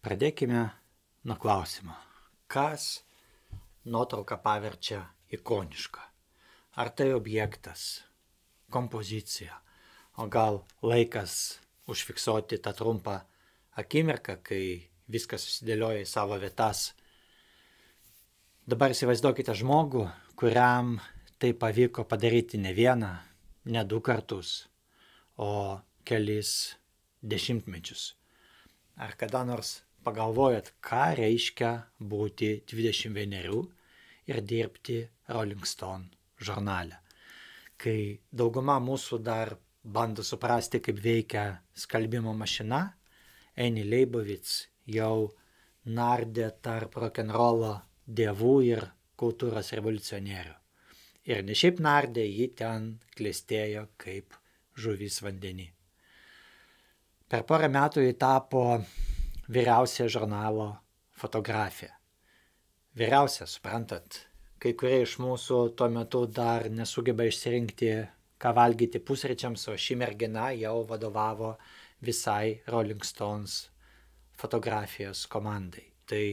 Pradėkime nuo klausimo. Kas nuotrauką paverčia ikonišką? Ar tai objektas, kompozicija, o gal laikas užfiksuoti tą trumpą akimirką, kai viskas susidėlioja į savo vietas? Dabar įsivaizduokite žmogų, kuriam tai pavyko padaryti ne vieną, ne du kartus, o kelis dešimtmečius. Ar kada nors pagalvojat, ką reiškia būti 21 ir dirbti Rolling Stone žurnale? Kai dauguma mūsų dar bando suprasti, kaip veikia skalbimo mašina, Annie Leibovitz jau nardė tarp rokenrolo dievų ir kultūros revoliucionierių. Ir ne šiaip nardė, ji ten klestėjo kaip žuvis vandenį. Per porą metų ji tapo vyriausia žurnalo fotografė. Vyriausia, suprantat, kai kurie iš mūsų tuo metu dar nesugeba išsirinkti, ką valgyti pusryčiams, o ši mergina jau vadovavo visai Rolling Stones fotografijos komandai. Tai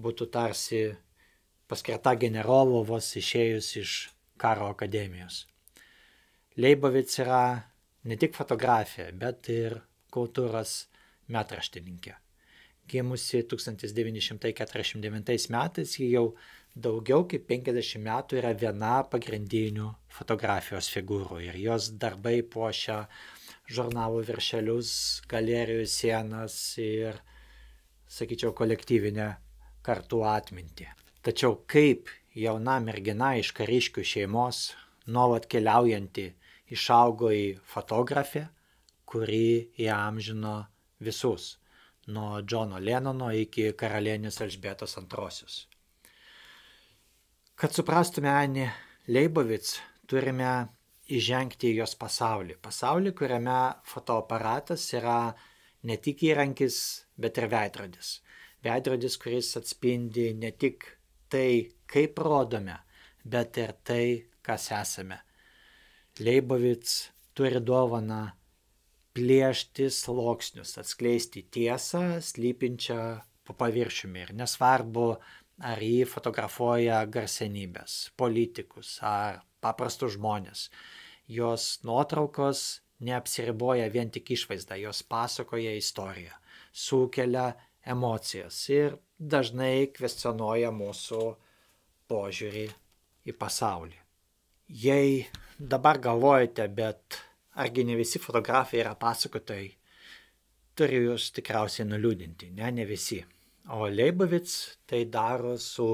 būtų tarsi paskirta generolo vos išėjus iš karo akademijos. Leibovitz yra ne tik fotografė, bet ir kultūros metraštininkė. Gimusi 1949 metais, ji jau daugiau kaip 50 metų yra viena pagrindinių fotografijos figūrų ir jos darbai puošia žurnalų viršelius, galerijų sienas ir, sakyčiau, kolektyvinę kartų atmintį. Tačiau kaip jauna mergina iš kariškių šeimos, nuolat keliaujanti, išaugo į fotografę, kuri įamžino visus, nuo Džono Lenono iki karalienės Elžbietos II. Kad suprastume Annie Leibovitz, turime įžengti į jos pasaulį. Pasaulį, kuriame fotoaparatas yra ne tik įrankis, bet ir veidrodis. Veidrodis, kuris atspindi ne tik tai, kaip rodome, bet ir tai, kas esame. Leibovitz turi dovaną plėšti sluoksnius, atskleisti tiesą, slypinčią po paviršiumi. Ir nesvarbu, ar jį fotografuoja garsenybės, politikus ar paprastus žmonės. Jos nuotraukos neapsiriboja vien tik išvaizdą, jos pasakoja istoriją, sukelia emocijas ir dažnai kvestionuoja mūsų požiūrį į pasaulį. Jei dabar galvojate, bet argi ne visi fotografai yra pasakotojai, turiu jūs tikriausiai nuliūdinti, ne visi. O Leibovitz tai daro su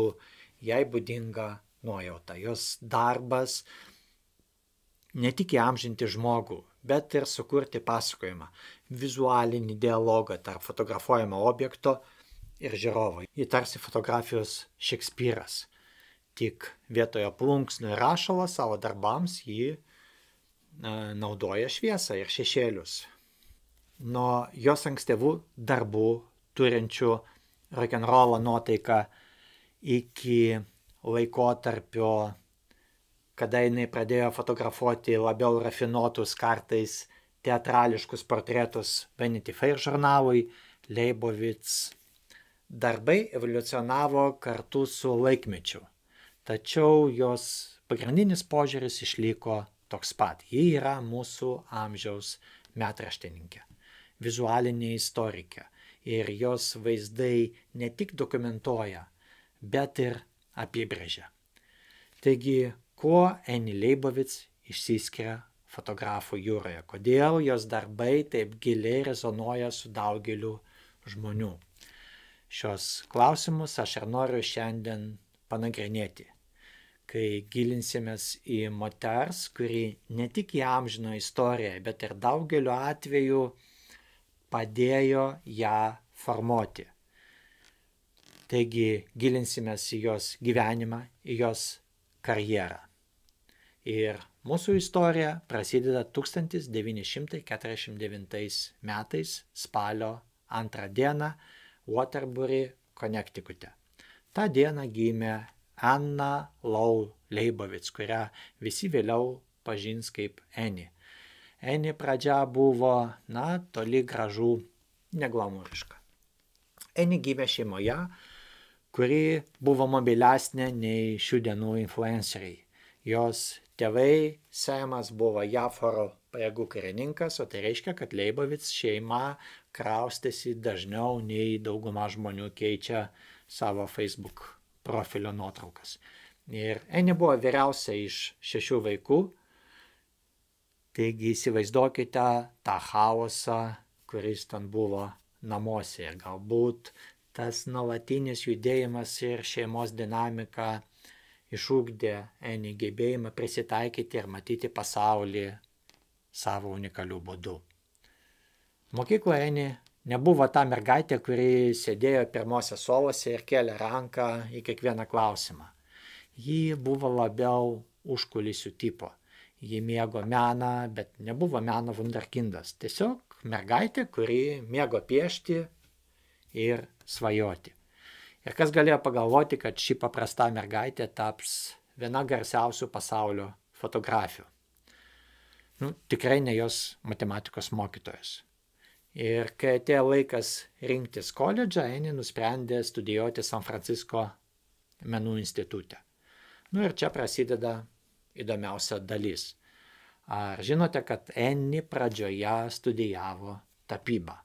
jai būdinga nuojauta. Jos darbas ne tik įamžinti žmogų, bet ir sukurti pasakojimą, vizualinį dialogą tarp fotografuojamo objekto ir žiūrovo. Ji tarsi fotografijos Šekspyras. Tik vietoje plunksnų ir rašalo savo darbams ji naudoja šviesą ir šešėlius. Nuo jos ankstyvų darbų, turinčių rokenrolo nuotaiką, iki laikotarpio, kada jinai pradėjo fotografuoti labiau rafinuotus, kartais teatrališkus portretus Vanity Fair žurnalui, Leibovitz darbai evoliucionavo kartu su laikmečiu. Tačiau jos pagrindinis požiūris išliko toks pat. Ji yra mūsų amžiaus metraštininkė, vizualinė istorikė ir jos vaizdai ne tik dokumentuoja, bet ir apibrėžia. Taigi, kuo Annie Leibovitz išsiskiria fotografų jūroje? Kodėl jos darbai taip giliai rezonuoja su daugeliu žmonių? Šios klausimus aš ir noriu šiandien panagrinėti, kai gilinsimės į moters, kuri ne tik įamžino istoriją, bet ir daugeliu atveju padėjo ją formuoti. Taigi gilinsimės į jos gyvenimą, į jos karjerą. Ir mūsų istorija prasideda 1949 metais spalio 2 dieną Waterbury, Connecticute. Ta diena gimė Anna Lowell Leibovitz, kurią visi vėliau pažins kaip Annie. Annie pradžia buvo, toli gražu neglamūriška. Eni gimė šeimoje, kuri buvo mobilesnė nei šių dienų influenceriai. Jos tėvai Semas buvo JAV oro pajėgų karininkas, o tai reiškia, kad Leibovitz šeima kraustėsi dažniau nei dauguma žmonių keičia savo Facebook profilio nuotraukas. Ir Eni buvo vyriausia iš 6 vaikų, taigi įsivaizduokite tą chaosą, kuris ten buvo namuose. Ir galbūt tas nuolatinis judėjimas ir šeimos dinamika išugdė Eni gebėjimą prisitaikyti ir matyti pasaulį savo unikalių būdų. Mokykloje Eni nebuvo ta mergaitė, kuri sėdėjo pirmose suolose ir kėlė ranką į kiekvieną klausimą. Ji buvo labiau užkulisių tipo. Ji mėgo meną, bet nebuvo meno vunderkindas. Tiesiog mergaitė, kuri mėgo piešti ir svajoti. Ir kas galėjo pagalvoti, kad ši paprasta mergaitė taps viena garsiausių pasaulio fotografių. Tikrai ne jos matematikos mokytojas. Ir kai atėjo laikas rinktis koledžą, Eni nusprendė studijuoti San Francisco menų institute. Ir čia prasideda įdomiausia dalis. Ar žinote, kad Eni pradžioje studijavo tapybą?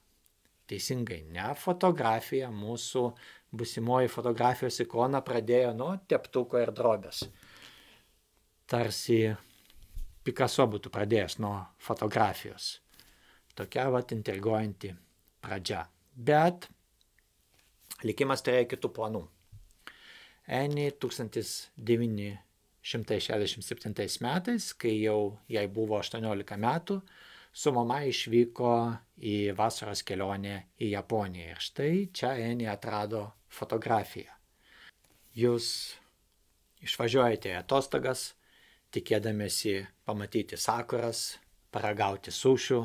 Teisingai, ne fotografiją. Mūsų busimoji fotografijos ikona pradėjo nuo teptuko ir drobės. Tarsi Picasso būtų pradėjęs nuo fotografijos. Tokia intriguojanti pradžia. Bet likimas turėjo kitų planų. Eni 1967 metais, kai jau jai buvo 18 metų, su mama išvyko į vasaros kelionę į Japoniją. Ir štai čia Eni atrado fotografiją. Jūs išvažiuojate į atostogas, tikėdamiesi pamatyti sakuras, paragauti sušių,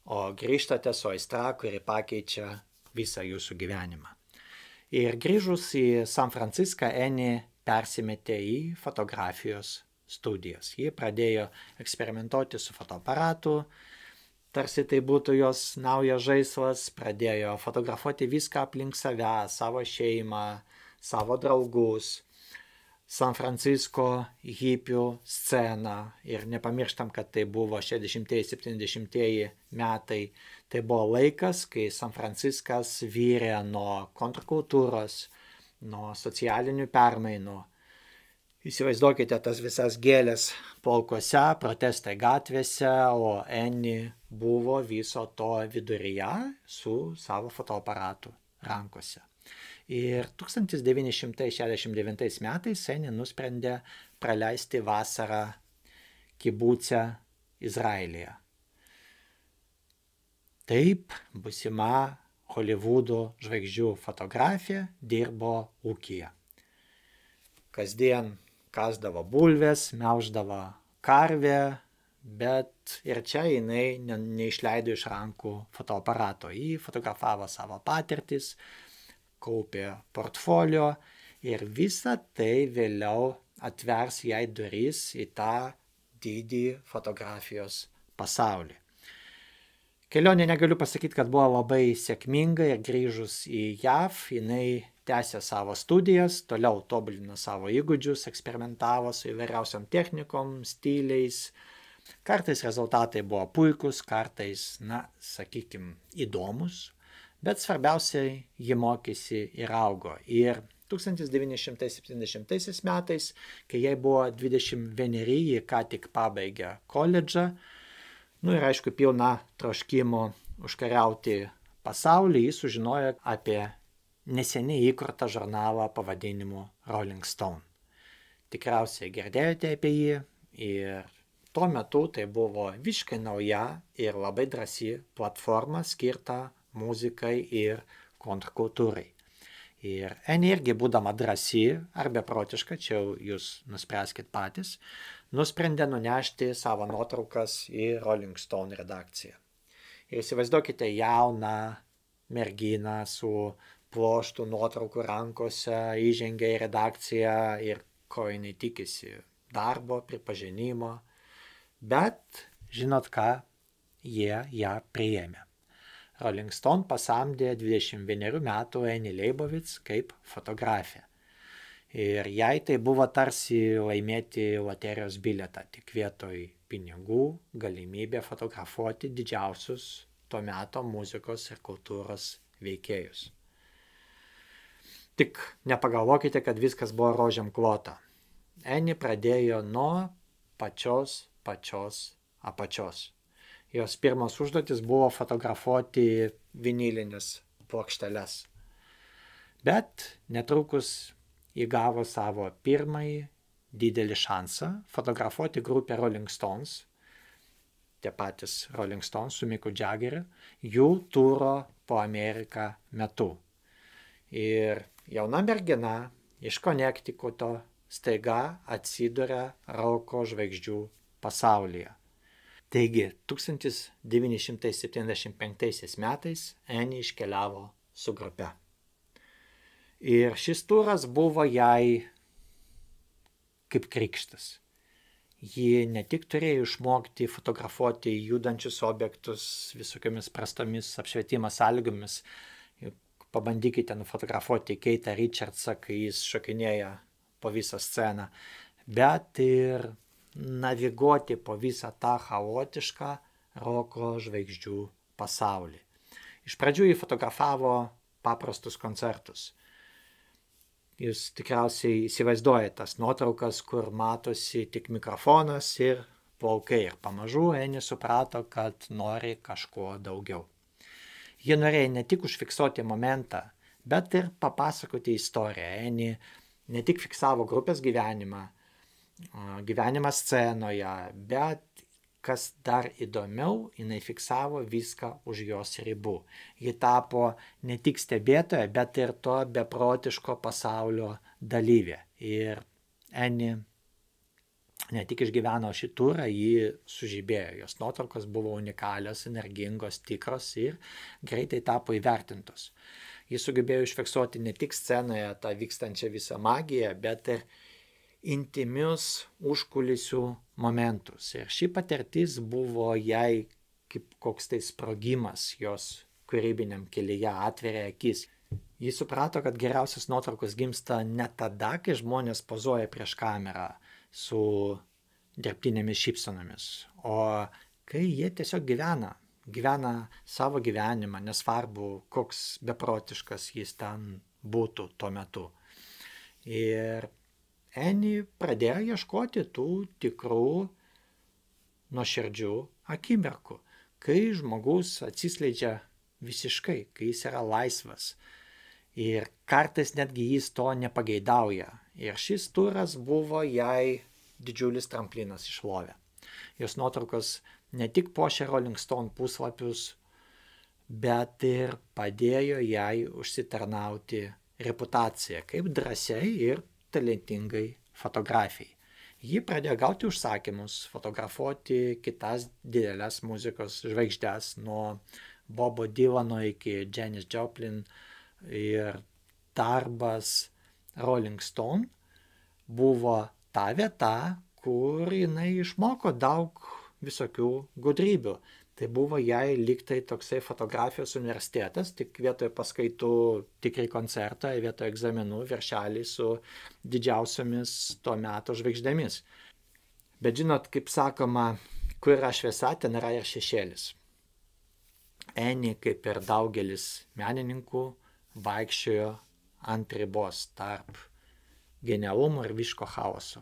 o grįžtate su aistra, kuri pakeičia visą jūsų gyvenimą. Ir grįžus į San Franciską, Eni persimetė į fotografijos studijas. Ji pradėjo eksperimentuoti su fotoaparatu, tarsi tai būtų jos naujas žaislas, pradėjo fotografuoti viską aplink save, savo šeimą, savo draugus, San Francisco hipių sceną. Ir nepamirštam, kad tai buvo 60-70 metai. Tai buvo laikas, kai San Franciskas vyrė nuo kontrkultūros, nuo socialinių permainų. Įsivaizduokite tas visas gėlės polkuose, protestai gatvėse, o Eni buvo viso to viduryje su savo fotoaparatu rankose. Ir 1969 metais Eni nusprendė praleisti vasarą kibuce Izraelyje. Taip, būsima Holivudo žvaigždžių fotografė dirbo ūkyje. Kasdien kasdavo bulves, melždavo karvę, bet ir čia jinai neišleido iš rankų fotoaparato. Ji fotografavo savo patirtis, kaupė portfolio ir visa tai vėliau atvers jai duris į tą didį fotografijos pasaulį. Kelionė negaliu pasakyti, kad buvo labai sėkminga ir grįžus į JAV, jinai tęsė savo studijas, toliau tobulino savo įgūdžius, eksperimentavo su įvairiausiom technikom, stiliais. Kartais rezultatai buvo puikus, kartais, įdomus. Bet svarbiausiai ji mokėsi ir augo. Ir 1970 metais, kai jai buvo 21, ji ką tik pabaigė koledžą, ir aišku, pilna troškimo užkariauti pasaulį, ji sužinojo apie neseniai įkurtą žurnalą pavadinimu Rolling Stone. Tikriausiai girdėjote apie jį ir tuo metu tai buvo visiškai nauja ir labai drąsi platforma skirta muzikai ir kontrkultūrai. Ir Eni irgi būdama drąsi ar beprotiška, čia jūs nuspręskit patys, nusprendė nunešti savo nuotraukas į Rolling Stone redakciją. Ir įsivaizduokite jauną merginą su pluoštų nuotraukų rankose, įžengia į redakciją ir ko jinai tikisi - darbo, pripažinimo. Bet žinot ką, jie ją priėmė. Rolling Stone pasamdė 21 metų Annie Leibovitz kaip fotografė. Ir jai tai buvo tarsi laimėti loterijos bilietą, tik vietoj pinigų galimybė fotografuoti didžiausius to meto muzikos ir kultūros veikėjus. Tik nepagalvokite, kad viskas buvo rožėm klota. Annie pradėjo nuo pačios apačios. Jos pirmas užduotis buvo fotografuoti vinilinės plokšteles. Bet netrukus įgavo savo pirmąjį didelį šansą fotografuoti grupę Rolling Stones, tie patys Rolling Stones su Micku Jaggeriu, jų turo po Ameriką metu. Ir jauna mergina iš Konektikuto staiga atsiduria roko žvaigždžių pasaulyje. Taigi, 1975 metais Annie iškeliavo su grupe. Ir šis turas buvo jai kaip krikštas. Ji ne tik turėjo išmokti fotografuoti judančius objektus visokiamis prastomis apšvietimo sąlygomis. Pabandykite nufotografuoti Keitą Richardsą, kai jis šokinėja po visą sceną, bet ir naviguoti po visą tą chaotišką roko žvaigždžių pasaulį. Iš pradžių jį fotografavo paprastus koncertus. Jūs tikriausiai įsivaizduojate tas nuotraukas, kur matosi tik mikrofonas ir plaukai. Ir pamažu Annie suprato, kad nori kažko daugiau. Ji norėjo ne tik užfiksuoti momentą, bet ir papasakoti istoriją. Annie ne tik fiksavo grupės gyvenimą scenoje, bet kas dar įdomiau, jinai fiksavo viską už jos ribų. Ji tapo ne tik stebėtoja, bet ir to beprotiško pasaulio dalyvė. Ir Annie ne tik išgyveno šį turą, ji sužibėjo. Jos nuotraukos buvo unikalios, energingos, tikros ir greitai tapo įvertintos. Ji sugebėjo užfiksuoti ne tik scenoje tą vykstančią visą magiją, bet ir intimius užkulisių momentus. Ir ši patirtis buvo jai kaip koks tai sprogimas jos kūrybiniam kelyje, atveria akis. Ji suprato, kad geriausios nuotraukos gimsta ne tada, kai žmonės pozuoja prieš kamerą su dirbtinėmis šypsenomis, o kai jie tiesiog gyvena savo gyvenimą, nesvarbu, koks beprotiškas jis ten būtų tuo metu. Ir Annie pradėjo ieškoti tų tikrų nuoširdžių akimirkų, kai žmogus atsiskleidžia visiškai, kai jis yra laisvas. Ir kartais netgi jis to nepageidauja. Ir šis turas buvo jai didžiulis tramplinas į šlovę. Jos nuotraukos ne tik puošė Rolling Stone puslapius, bet ir padėjo jai užsitarnauti reputaciją kaip drąsiai ir talentingai fotografijai. Ji pradėjo gauti užsakymus fotografuoti kitas didelės muzikos žvaigždes, nuo Bobo Dylano iki Janis Joplin, ir darbas Rolling Stone buvo ta vieta, kur jinai išmoko daug visokių gudrybių. Tai buvo jai lygtai toksai fotografijos universitetas, tik vietoj paskaitų tikri koncertai, vietoj egzaminų viršeliai su didžiausiomis to meto žvaigždėmis. Bet žinot, kaip sakoma, kur yra šviesa, ten yra ir šešėlis. Annie, kaip ir daugelis menininkų, vaikščiojo ant ribos tarp genialumo ir visiško chaoso.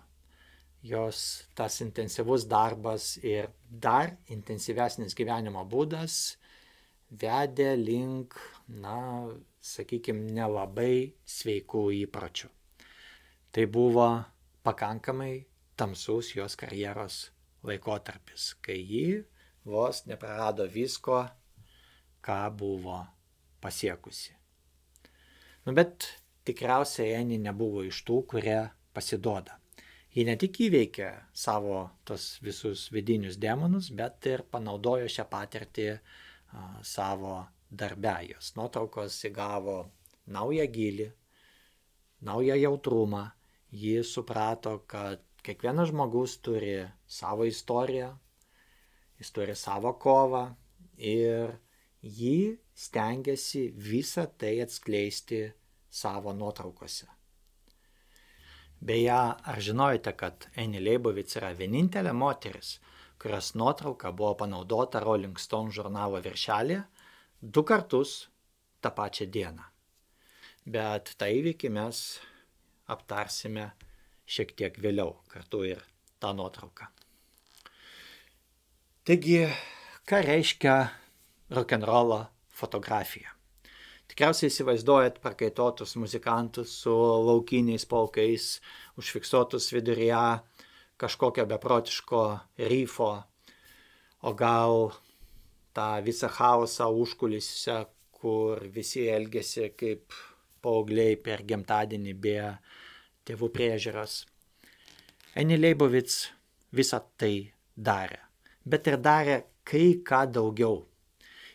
Jos tas intensyvus darbas ir dar intensyvesnis gyvenimo būdas vedė link, sakykime, nelabai sveikų įpročių. Tai buvo pakankamai tamsus jos karjeros laikotarpis, kai ji vos neprarado visko, ką buvo pasiekusi. Bet tikriausiai Annie nebuvo iš tų, kurie pasiduoda. Ji ne tik įveikė savo tos visus vidinius demonus, bet ir panaudojo šią patirtį savo darbe. Jos nuotraukos įgavo naują gylį, naują jautrumą. Ji suprato, kad kiekvienas žmogus turi savo istoriją, jis turi savo kovą ir ji stengiasi visą tai atskleisti savo nuotraukose. Beje, ar žinojote, kad Annie Leibovitz yra vienintelė moteris, kurios nuotrauka buvo panaudota Rolling Stone žurnalo viršelėje 2 kartus tą pačią dieną. Bet tą įvykį mes aptarsime šiek tiek vėliau, kartu ir tą nuotrauką. Taigi, ką reiškia rock'n'rollo fotografija? Tikriausiai įsivaizduojat prakaituotus muzikantus su laukiniais plaukais, užfiksuotus viduryje kažkokio beprotiško rifo, o gal tą visą chaosą užkulisiuose, kur visi elgiasi kaip paaugliai per gimtadienį be tėvų priežiūros. Annie Leibovitz visą tai darė, bet ir darė kai ką daugiau.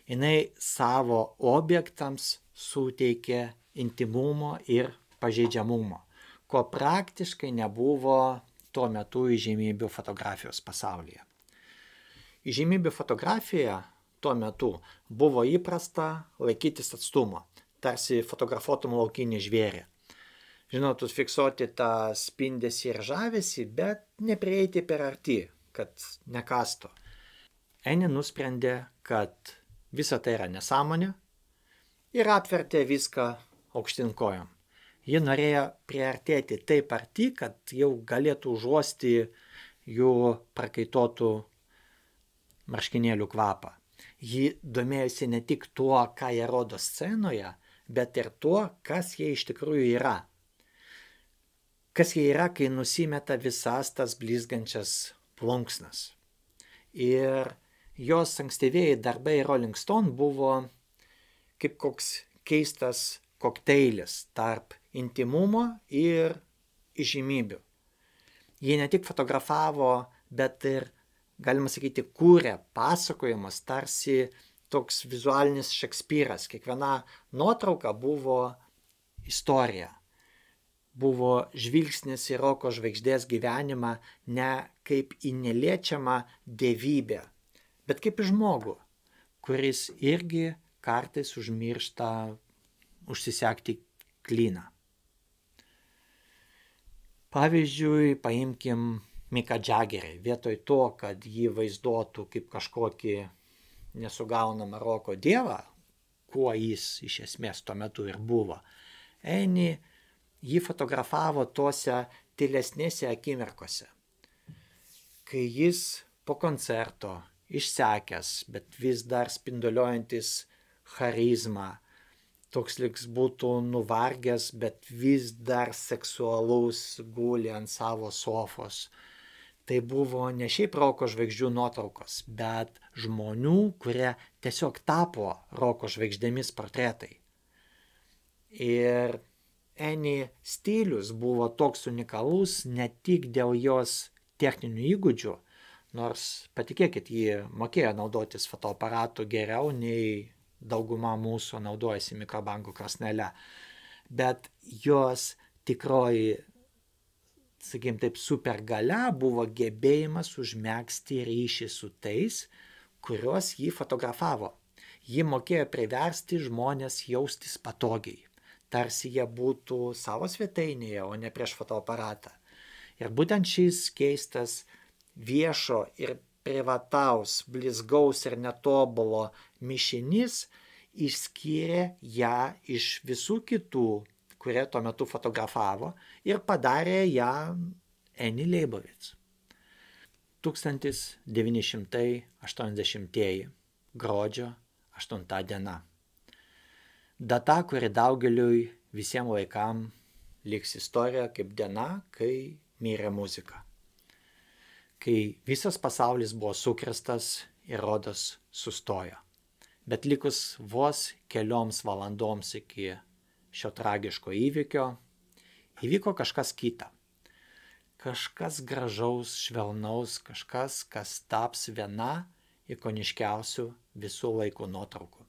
Jinai savo objektams suteikė intimumo ir pažeidžiamumo, ko praktiškai nebuvo tuo metu įžymybių fotografijos pasaulyje. Įžymybių fotografija tuo metu buvo įprasta laikytis atstumo, tarsi fotografuotum laukinį žvėrį. Žinot, fiksuoti tą spindesį ir žavesį, bet neprieiti per arti, kad nekastų. Annie nusprendė, kad visa tai yra nesąmonė ir apvertė viską aukštyn kojom. Ji norėjo priartėti taip arti, kad jau galėtų užuosti jų prakaituotų marškinėlių kvapą. Ji domėjosi ne tik tuo, ką jie rodo scenoje, bet ir tuo, kas jie iš tikrųjų yra. Kas jie yra, kai nusimeta visas tas blizgančias plunksnas. Ir jos ankstyvieji darbai Rolling Stone buvo kaip koks keistas kokteilis tarp intimumo ir įžymybių. Jie ne tik fotografavo, bet ir, galima sakyti, kūrė pasakojimus, tarsi toks vizualinis Šekspyras. Kiekviena nuotrauka buvo istorija. Buvo žvilgsnis į roko žvaigždės gyvenimą ne kaip į neliečiamą dievybę, bet kaip į žmogų, kuris irgi kartais užmiršta užsisekti klyną. Pavyzdžiui, paimkim Miką Džagerį. Vietoj to, kad jį vaizduotų kaip kažkokį nesugaunamą roko dievą, kuo jis iš esmės tuo metu ir buvo, Annie jį fotografavo tuose tylesnėse akimirkose, kai jis po koncerto išsekęs, bet vis dar spinduliuojantis charizmą, toks liks būtų nuvargęs, bet vis dar seksualus, guli ant savo sofos. Tai buvo ne šiaip roko žvaigždžių nuotraukos, bet žmonių, kurie tiesiog tapo roko žvaigždėmis portretai. Ir Annie stilius buvo toks unikalus ne tik dėl jos techninių įgūdžių, nors, patikėkit, ji mokėjo naudotis fotoaparatu geriau nei dauguma mūsų naudojasi mikrobangų krosnele, bet jos tikroji, sakykim taip, supergalia buvo gebėjimas užmegzti ryšį su tais, kuriuos ji fotografavo. Ji mokėjo priversti žmonės jaustis patogiai, tarsi jie būtų savo svetainėje, o ne prieš fotoaparatą. Ir būtent šis keistas viešo ir privataus, blizgaus ir netobulo mišinys išskyrė ją iš visų kitų, kurie tuo metu fotografavo, ir padarė ją Annie Leibovitz. 1980 gruodžio 8 diena. Data, kuri daugeliui visiems laikam liks istorija kaip diena, kai mirė muzika. Kai visas pasaulis buvo sukrestas ir rodos sustojo. Bet likus vos kelioms valandoms iki šio tragiško įvykio, įvyko kažkas kita. Kažkas gražaus, švelnaus, kažkas, kas taps viena ikoniškiausių visų laikų nuotraukų.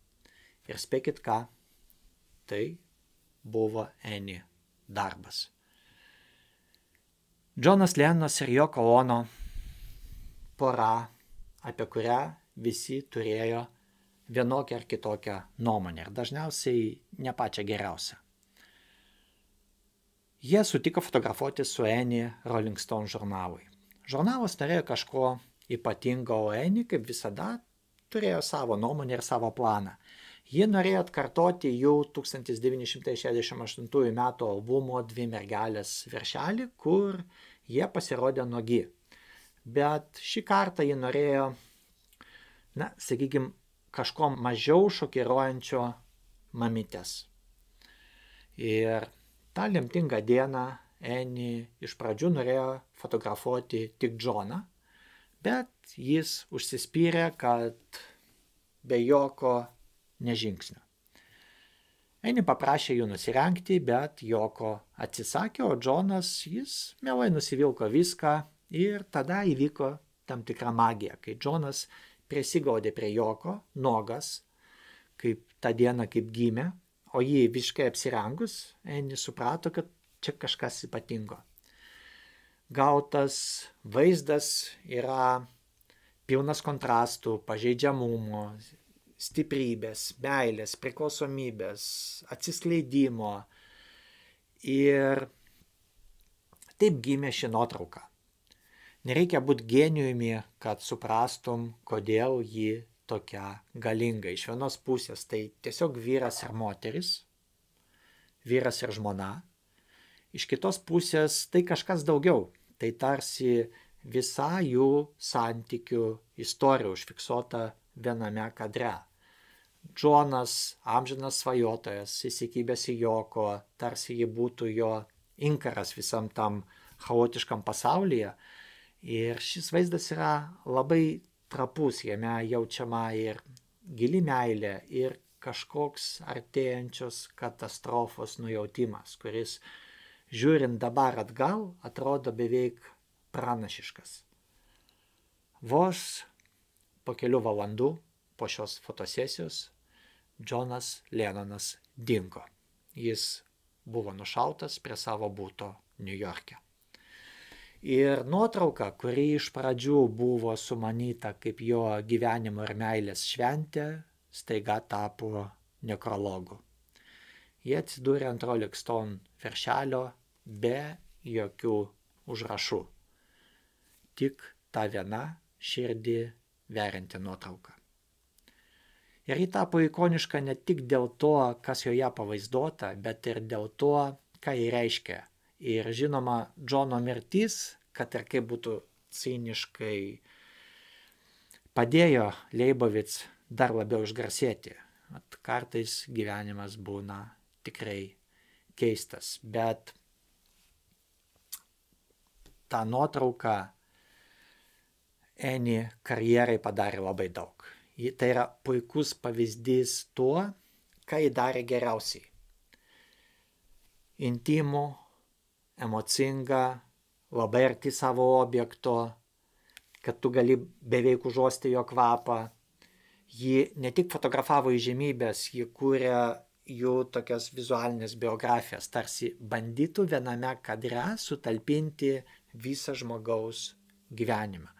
Ir spėkit ką? Tai buvo Annie darbas. Džonas Lennonas ir Joko Ono, pora, apie kurią visi turėjo vienokią ar kitokią nuomonę ir dažniausiai ne pačią geriausią. Jie sutiko fotografuoti su Annie Rolling Stone žurnalui. Žurnalas norėjo kažko ypatingo, o Annie, kaip visada, turėjo savo nuomonę ir savo planą. Ji norėjo atkartoti jų 1968 metų albumo Dvi mergelės viršelį, kur jie pasirodė nuogi. Bet šį kartą ji norėjo, sakykime, kažko mažiau šokiruojančio mamytės. Ir tą lemtingą dieną Annie iš pradžių norėjo fotografuoti tik Johną, bet jis užsispyrė, kad be jokio nežingsnio. Annie paprašė jų nusirengti, bet Joko atsisakė, o Johnas, jis mielai nusivilko viską ir tada įvyko tam tikra magija, kai Johnas prisigaudė prie Joko, nuogas, kaip tą dieną, kaip gimė, o jį visiškai apsirengus, Annie suprato, kad čia kažkas ypatingo. Gautas vaizdas yra pilnas kontrastų, pažeidžiamumo, stiprybės, meilės, priklausomybės, atsiskleidimo. Ir taip gimė ši nuotrauka. Nereikia būti genijumi, kad suprastum, kodėl ji tokia galinga. Iš vienos pusės tai tiesiog vyras ir moteris, vyras ir žmona. Iš kitos pusės tai kažkas daugiau. Tai tarsi visa jų santykių istorija užfiksuota viename kadre. Džonas, amžinas svajotojas, įsikibęs į Joko, tarsi ji būtų jo inkaras visam tam chaotiškam pasaulyje. Ir šis vaizdas yra labai trapus, jame jaučiama ir gili meilė, ir kažkoks artėjančios katastrofos nujautimas, kuris, žiūrint dabar atgal, atrodo beveik pranašiškas. Vos po kelių valandų po šios fotosesijos Johnas Lennonas dingo. Jis buvo nušautas prie savo buto Niujorke. Ir nuotrauka, kuri iš pradžių buvo sumanyta kaip jo gyvenimo ir meilės šventė, staiga tapo nekrologu. Jie atsidūrė ant Rolling Stone viršelio be jokių užrašų. Tik ta viena širdį verianti nuotrauka. Ir ji tapo ikoniška ne tik dėl to, kas joje pavaizduota, bet ir dėl to, ką ji reiškia. Ir žinoma, Džono mirtis, kad ir kaip būtų ciniškai, padėjo Leibovitz dar labiau išgarsėti. Kartais gyvenimas būna tikrai keistas, bet ta nuotrauka Annie karjerai padarė labai daug. Tai yra puikus pavyzdys tuo, ką ji darė geriausiai. Intimų, emocinga, labai arti savo objekto, kad tu gali beveik užuosti jo kvapą. Ji ne tik fotografavo įžymybės, ji kūrė jų tokias vizualinės biografijas, tarsi bandytų viename kadre sutalpinti visą žmogaus gyvenimą.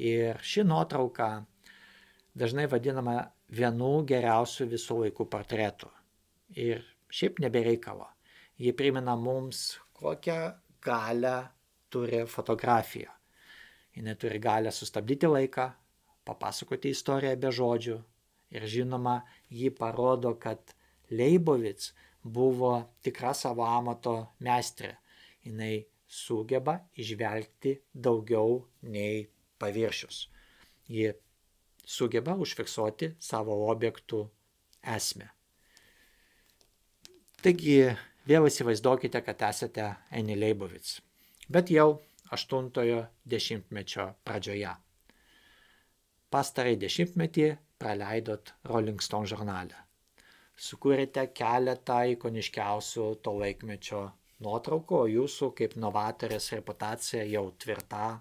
Ir ši nuotrauka dažnai vadinama vienu geriausių visų laikų portretų. Ir šiaip nebereikalo. Ji primena mums, kokią galią turi fotografija. Ji turi galią sustabdyti laiką, papasakoti istoriją be žodžių. Ir žinoma, ji parodo, kad Leibovitz buvo tikra savo amato meistrė. Jinai sugeba įžvelgti daugiau nei paviršius. Ji sugeba užfiksuoti savo objektų esmę. Taigi, vėl įsivaizduokite, kad esate Annie Leibovitz, bet jau 8-ojo dešimtmečio pradžioje. Pastarąjį dešimtmetį praleidot Rolling Stone žurnale. Sukūrėte keletą ikoniškiausių to laikmečio nuotraukų, o jūsų kaip novatorės reputacija jau tvirta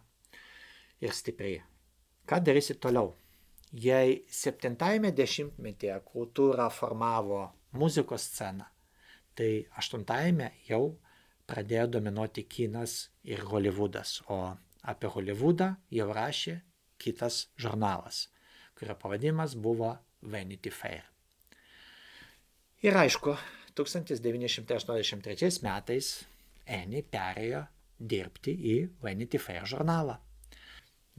ir stipri. Ką darysit toliau? Jei 7-ame dešimtmetyje kultūrą formavo muzikos scena, tai 8-ame jau pradėjo dominuoti kinas ir Hollywoodas, o apie Hollywoodą jau rašė kitas žurnalas, kurio pavadinimas buvo Vanity Fair. Ir aišku, 1983 metais Annie perėjo dirbti į Vanity Fair žurnalą.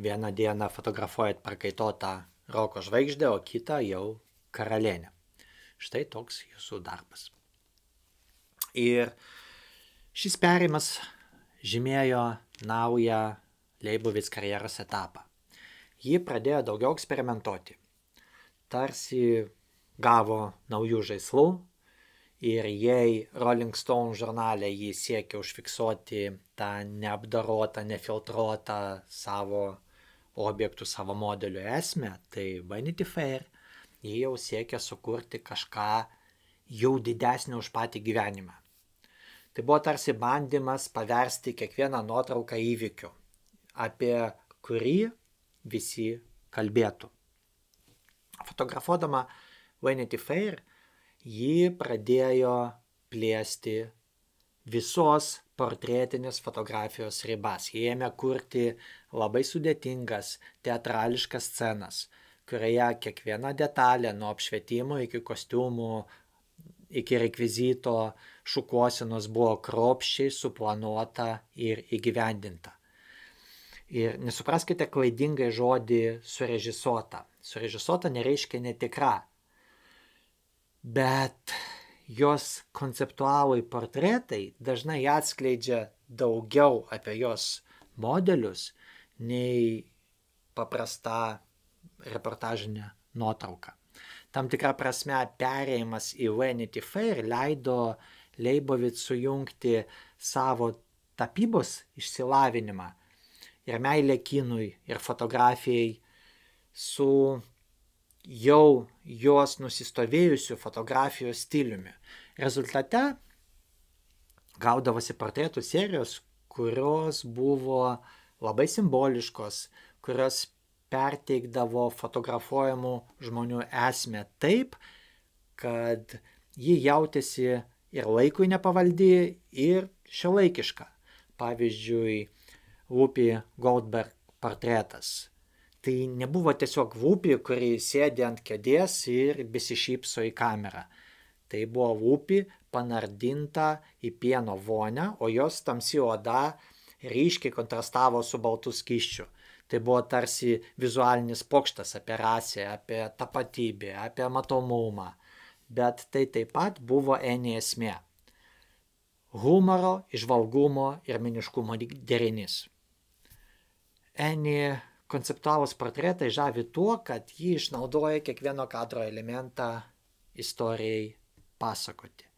Vieną dieną fotografuojat prakaitotą roko žvaigždę, o kitą jau karalienę. Štai toks jūsų darbas. Ir šis perėjimas žymėjo naują Leibovitz karjeros etapą. Ji pradėjo daugiau eksperimentuoti. Tarsi gavo naujų žaislų ir jei Rolling Stone žurnale jį siekia užfiksuoti tą neapdorotą, nefiltruotą savo objektų, savo modelių esmę, tai Vanity Fair jį jau siekia sukurti kažką jau didesnio už patį gyvenimą. Tai buvo tarsi bandymas paversti kiekvieną nuotrauką įvykiu, apie kurį visi kalbėtų. Fotografuodama Vanity Fair, ji pradėjo plėsti visos portretinės fotografijos ribas. Ji ėmė kurti labai sudėtingas teatrališkas scenas, kurioje kiekviena detalė nuo apšvietimo iki kostiumų, iki rekvizito šukuosenos buvo kruopščiai suplanuota ir įgyvendinta. Ir nesupraskite klaidingai žodį surežisuota. Surežisuota nereiškia netikra, bet jos konceptualai portretai dažnai atskleidžia daugiau apie jos modelius nei paprasta reportažinė nuotrauka. Tam tikra prasme perėjimas į Vanity Fair leido Leibovitz sujungti savo tapybos išsilavinimą ir meilę kinui ir fotografijai su jau jos nusistovėjusiu fotografijos stiliumi. Rezultate gaudavosi portretų serijos, kurios buvo labai simboliškos, kurios perteikdavo fotografuojamų žmonių esmę taip, kad ji jautėsi ir laikui nepavaldi, ir šiuolaikiška. Pavyzdžiui, Whoopi Goldberg portretas. Tai nebuvo tiesiog Whoopi, kuri sėdi ant kėdės ir besišypso į kamerą. Tai buvo Whoopi panardinta į pieno vonią, o jos tamsi oda ryškiai kontrastavo su baltu skysčiu. Tai buvo tarsi vizualinis pokštas apie rasę, apie tapatybę, apie matomumą. Bet tai taip pat buvo Annie esmė. Humoro, įžvalgumo ir meniškumo derinys. Annie konceptualūs portretai žavi tuo, kad ji išnaudoja kiekvieno kadro elementą istorijai pasakoti.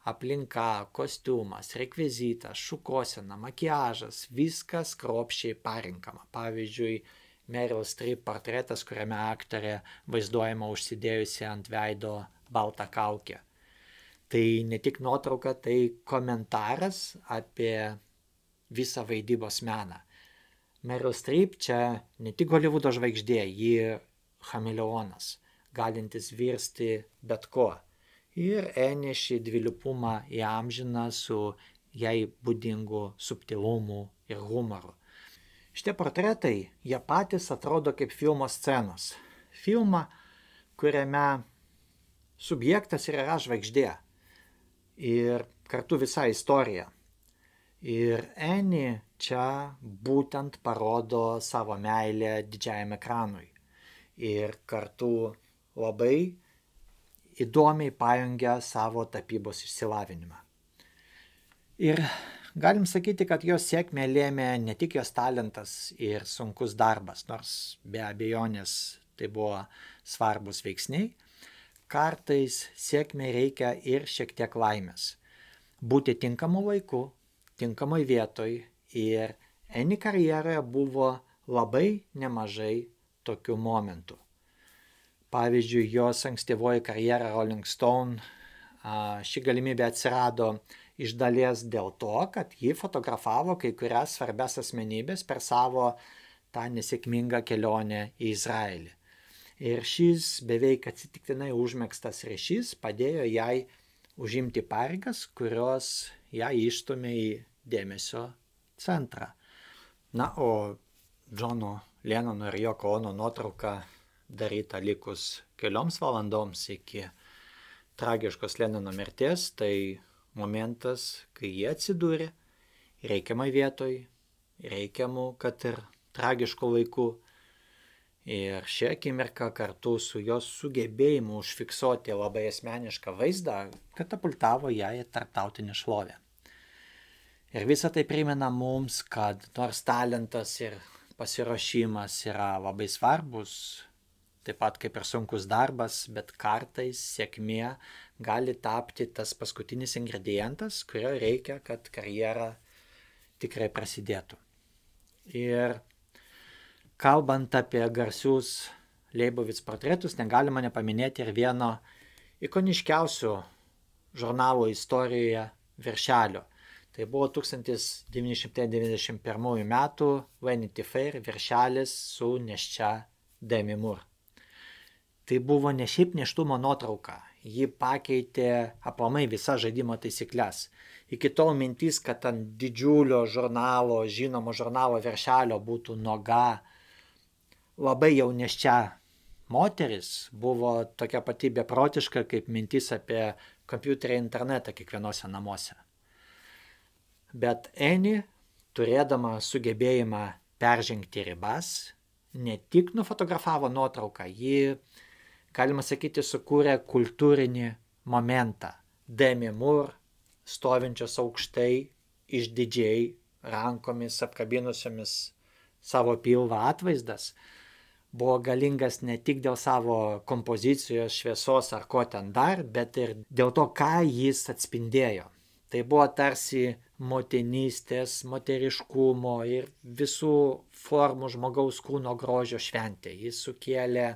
Aplinka, kostiumas, rekvizitas, šukosena, makiažas, viskas kruopščiai parinkama. Pavyzdžiui, Meryl Streep portretas, kuriame aktorė vaizduojama užsidėjusi ant veido baltą kaukę. Tai ne tik nuotrauka, tai komentaras apie visą vaidybos meną. Meryl Streep čia ne tik Holivudo žvaigždė, ji chameleonas, galintis virsti bet kuo. Ir Annie šį dvilypumą įamžina su jai būdingu subtilumu ir humoru. Šitie portretai, jie patys atrodo kaip filmo scenos. Filmą, kuriame subjektas yra žvaigždė ir kartu visa istorija. Ir Annie čia būtent parodo savo meilę didžiajam ekranui. Ir kartu labai įdomiai pajungia savo tapybos išsilavinimą. Ir galim sakyti, kad jos sėkmę lėmė ne tik jos talentas ir sunkus darbas, nors be abejonės tai buvo svarbus veiksniai. Kartais sėkmė reikia ir šiek tiek laimės. Būti tinkamu laiku, tinkamai vietoj, ir Annie karjeroje buvo labai nemažai tokių momentų. Pavyzdžiui, jos ankstyvoji karjera Rolling Stone, ši galimybė atsirado iš dalies dėl to, kad ji fotografavo kai kurias svarbias asmenybės per savo tą nesėkmingą kelionę į Izraelį. Ir šis beveik atsitiktinai užmegztas ryšys padėjo jai užimti pareigas, kurios ją išstumė į dėmesio centrą. Na, o Džono Lennono ir Yoko Ono nuotrauka daryta likus kelioms valandoms iki tragiškos Lenino mirties, tai momentas, kai jie atsidūrė reikiamai vietoj, reikiamų, kad ir tragiškų laikų. Ir šią akimirką kartu su jos sugebėjimu užfiksuoti labai asmenišką vaizdą katapultavo ją į tarptautinę šlovę. Ir visa tai primena mums, kad nors talentas ir pasiruošimas yra labai svarbus, taip pat kaip ir sunkus darbas, bet kartais sėkmė gali tapti tas paskutinis ingredientas, kurio reikia, kad karjera tikrai prasidėtų. Ir kalbant apie garsius Leibovic portretus, negalima nepaminėti ir vieno ikoniškiausių žurnalo istorijoje viršelio. Tai buvo 1991 metų Vanity Fair viršelis su nėščia Demi Moore. Tai buvo ne šiaip nėštumo nuotrauka, ji pakeitė aplamai visas žaidimo taisyklės. Iki tol mintis, kad ant didžiulio žurnalo, žinomo žurnalo viršelio būtų noga labai jau nėščia moteris, buvo tokia pati beprotiška kaip mintis apie kompiuterį internetą kiekvienose namuose. Bet Annie, turėdama sugebėjimą peržengti ribas, ne tik nufotografavo nuotrauką, ji, galima sakyti, sukūrė kultūrinį momentą. Demi Moore, stovinčios aukštai, išdidžiai, rankomis apkabinusiomis savo pilvą atvaizdas, buvo galingas ne tik dėl savo kompozicijos, šviesos ar ko ten dar, bet ir dėl to, ką jis atspindėjo. Tai buvo tarsi motinystės, moteriškumo ir visų formų žmogaus kūno grožio šventė. Jis sukėlė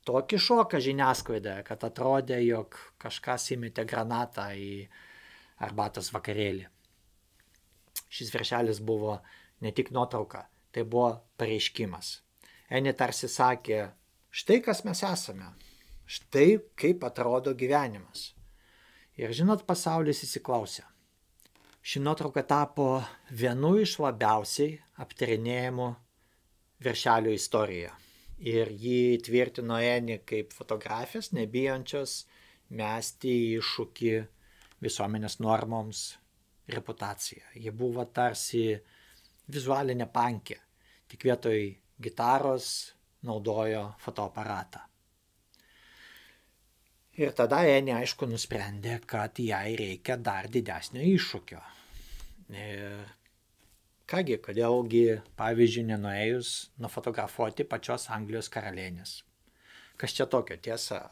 tokį šoką žiniasklaidoje, kad atrodė, jog kažkas įmetė granatą į arbatos vakarėlį. Šis viršelis buvo ne tik nuotrauka, tai buvo pareiškimas. Annie tarsi sakė, štai kas mes esame, štai kaip atrodo gyvenimas. Ir žinot, pasaulis įsiklausė. Ši nuotrauka tapo vienu iš labiausiai aptarinėjimų viršelių istorijoje. Ir jį tvirtino Annie kaip fotografės, nebijančios mesti iššūkį visuomenės normoms reputaciją. Ji buvo tarsi vizualinė pankė, tik vietoj gitaros naudojo fotoaparatą. Ir tada Annie, aišku, nusprendė, kad jai reikia dar didesnio iššūkio. Ir kągi, kodėlgi, pavyzdžiui, nenuėjus nufotografuoti pačios Anglijos karalienės. Kas čia tokio, tiesa,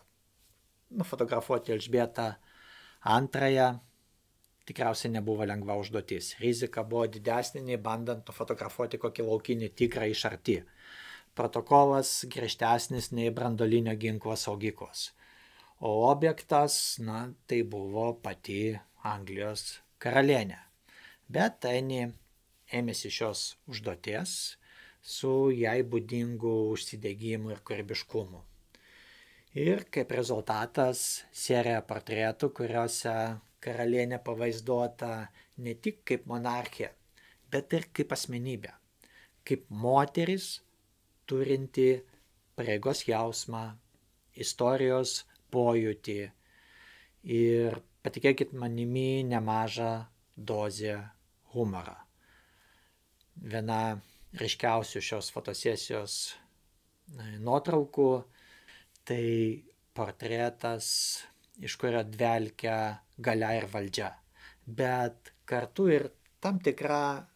nufotografuoti Elžbietą II tikriausiai nebuvo lengva užduotis. Rizika buvo didesnė, nei bandant nufotografuoti kokį laukinį tigrą iš arti. Protokolas griežtesnis nei branduolinio ginklo saugyklos. O objektas, tai buvo pati Anglijos karalienė. Bet Annie ėmėsi šios užduoties su jai būdingu užsidegimu ir kūrybiškumu. Ir kaip rezultatas serija portretų, kuriuose karalienė pavaizduota ne tik kaip monarchė, bet ir kaip asmenybė, kaip moteris turinti pareigos jausmą, istorijos pojūtį ir, patikėkit manimi, nemažą dozę humorą. Viena ryškiausių šios fotosesijos nuotraukų tai portretas, iš kurio dvelkia galia ir valdžia, bet kartu ir tam tikra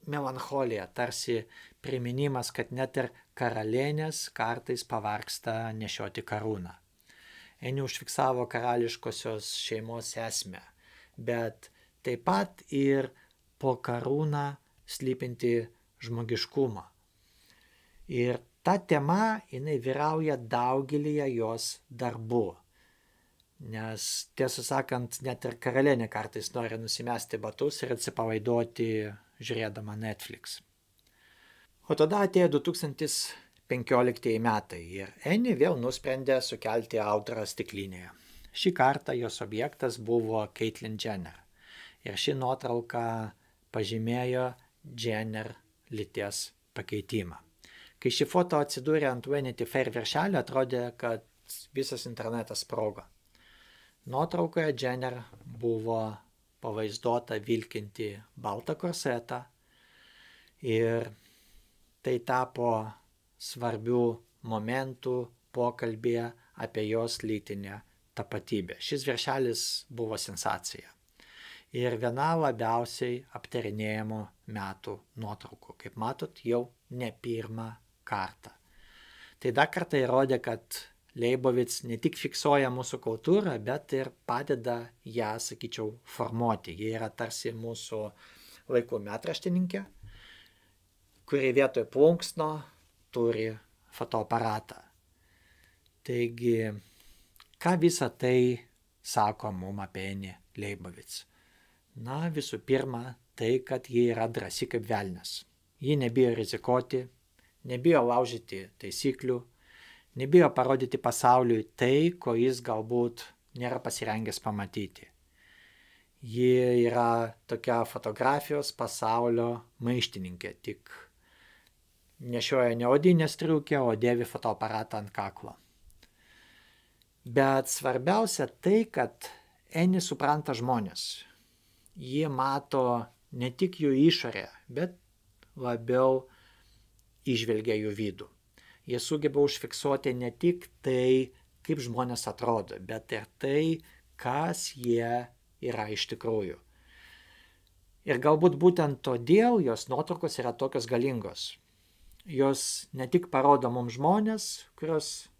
melancholija, tarsi priminimas, kad net ir karalienės kartais pavargsta nešioti karūną. Annie užfiksavo karališkosios šeimos esmę, bet taip pat ir po karūną slypinti žmogiškumą. Ir ta tema, jinai vyrauja daugelyje jos darbų. Nes, tiesą sakant, net ir karalienė kartais nori nusimesti batus ir atsipalaiduoti žiūrėdama Netflix. O tada atėjo 2015 metai ir Annie vėl nusprendė sukelti audrą stiklinėje. Šį kartą jos objektas buvo Caitlyn Jenner. Ir ši nuotrauka pažymėjo Jenner lyties pakeitimą. Kai ši foto atsidūrė ant Vanity Fair viršelio, atrodė, kad visas internetas sprogo. Nuotraukoje Jenner buvo pavaizduota vilkinti baltą korsetą ir tai tapo svarbių momentų pokalbėje apie jos lytinę tapatybę. Šis viršelis buvo sensacija ir viena labiausiai aptarinėjamų metų nuotraukų. Kaip matot, jau ne pirmą kartą. Tai dar kartą įrodė, kad Leibovitz ne tik fiksuoja mūsų kultūrą, bet ir padeda ją, sakyčiau, formuoti. Jie yra tarsi mūsų laikų metraštininkė, kuri vietoj plunksno turi fotoaparatą. Taigi, ką visa tai sako mum apie Annie Leibovitz? Na, visų pirma, tai, kad ji yra drąsi kaip velnias. Ji nebijo rizikuoti, nebijo laužyti taisyklių, nebijo parodyti pasauliui tai, ko jis galbūt nėra pasirengęs pamatyti. Ji yra tokia fotografijos pasaulio maištininkė, tik nešioja ne odinę striukę, o dėvi fotoaparatą ant kaklo. Bet svarbiausia tai, kad Annie supranta žmonės. Ji mato ne tik jų išorę, bet labiau įžvelgia jų vidų. Jie sugeba užfiksuoti ne tik tai, kaip žmonės atrodo, bet ir tai, kas jie yra iš tikrųjų. Ir galbūt būtent todėl jos nuotraukos yra tokios galingos. Jos ne tik parodo mums žmonės, kuriuos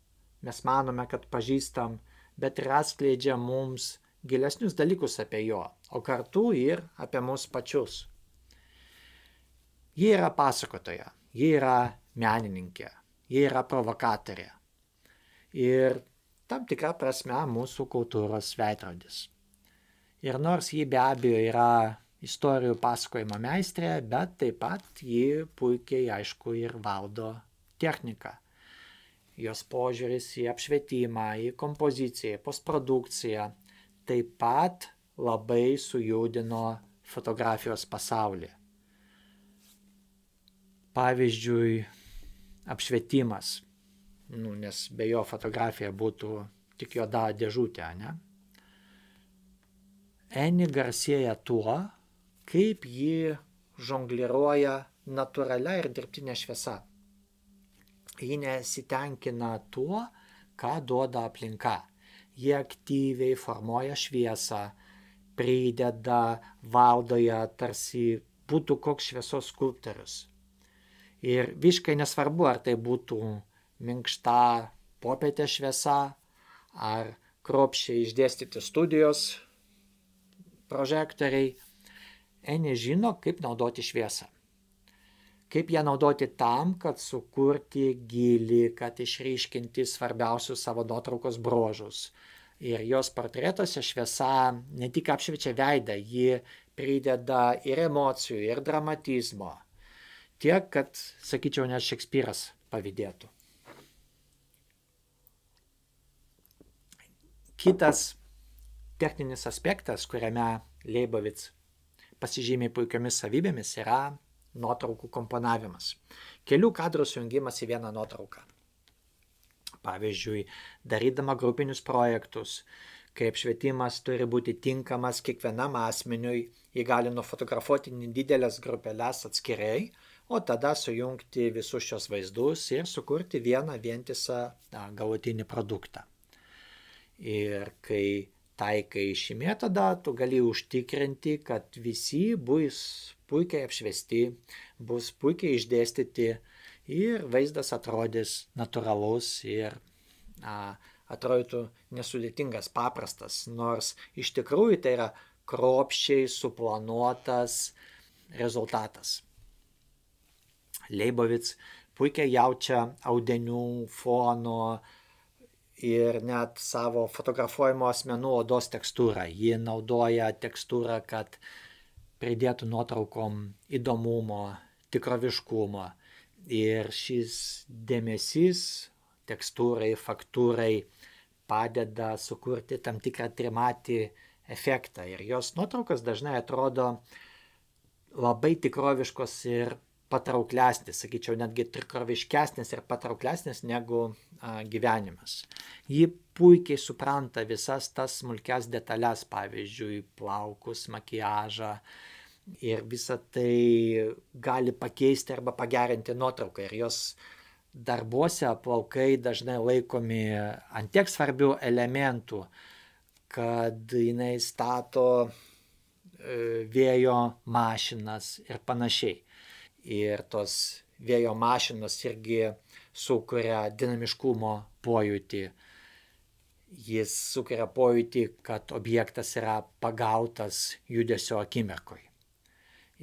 mes manome, kad pažįstam, bet ir atskleidžia mums gilesnius dalykus apie jo, o kartu ir apie mus pačius. Ji yra pasakotoja, ji yra menininkė, ji yra provokatorė ir tam tikra prasme mūsų kultūros veidrodis. Ir nors ji be abejo yra istorijų pasakojimo meistrė, bet taip pat ji puikiai, aišku, ir valdo techniką. Jos požiūris į apšvietimą, į kompoziciją, postprodukciją taip pat labai sujudino fotografijos pasaulį. Pavyzdžiui, apšvietimas, nes be jo fotografija būtų tik juoda dėžutė, ne? Annie garsėja tuo, kaip ji žongliruoja natūralia ir dirbtinė šviesa. Ji nesitenkina tuo, ką duoda aplinka. Ji aktyviai formuoja šviesą, prideda, valdoja, tarsi būtų koks šviesos skulptorius. Ir visiškai nesvarbu, ar tai būtų minkšta popietė šviesa, ar kruopščiai išdėstyti studijos prožektoriai. Annie žino, kaip naudoti šviesą. Kaip ją naudoti tam, kad sukurti gilį, kad išryškinti svarbiausius savo nuotraukos bruožus. Ir jos portretuose šviesa ne tik apšviečia veidą, ji prideda ir emocijų, ir dramatizmo. Tiek, kad, sakyčiau, net Šekspyras pavydėtų. Kitas techninis aspektas, kuriame Leibovitz pasižymė puikiomis savybėmis, yra nuotraukų komponavimas. Kelių kadrų sujungimas į vieną nuotrauką. Pavyzdžiui, darydama grupinius projektus, kai apšvietimas turi būti tinkamas kiekvienam asmeniui, jį gali nufotografuoti nedidelės grupelės atskirai, o tada sujungti visus šios vaizdus ir sukurti vieną vientisą galutinį produktą. Ir kai taikai šį metodą, tu gali užtikrinti, kad visi bus puikiai apšviesti, bus puikiai išdėstyti ir vaizdas atrodys natūralus ir atrodytų nesudėtingas, paprastas, nors iš tikrųjų tai yra kruopščiai suplanuotas rezultatas. Leibovitz puikiai jaučia audinių, fono ir net savo fotografuojamo asmenų odos tekstūrą. Ji naudoja tekstūrą, kad pridėtų nuotraukom įdomumo, tikroviškumo. Ir šis dėmesys tekstūrai, faktūrai padeda sukurti tam tikrą trimatį efektą. Ir jos nuotraukos dažnai atrodo labai tikroviškos ir patrauklesnis, sakyčiau, netgi tikroviškesnis ir patrauklesnis negu gyvenimas. Ji puikiai supranta visas tas smulkias detalės, pavyzdžiui, plaukus, makiažą, ir visą tai gali pakeisti arba pagerinti nuotrauką. Ir jos darbuose plaukai dažnai laikomi ant tiek svarbių elementų, kad jinai stato vėjo mašinas ir panašiai. Ir tos vėjo mašinos irgi sukuria dinamiškumo pojūtį. Jis sukuria pojūtį, kad objektas yra pagautas judesio akimirkoj.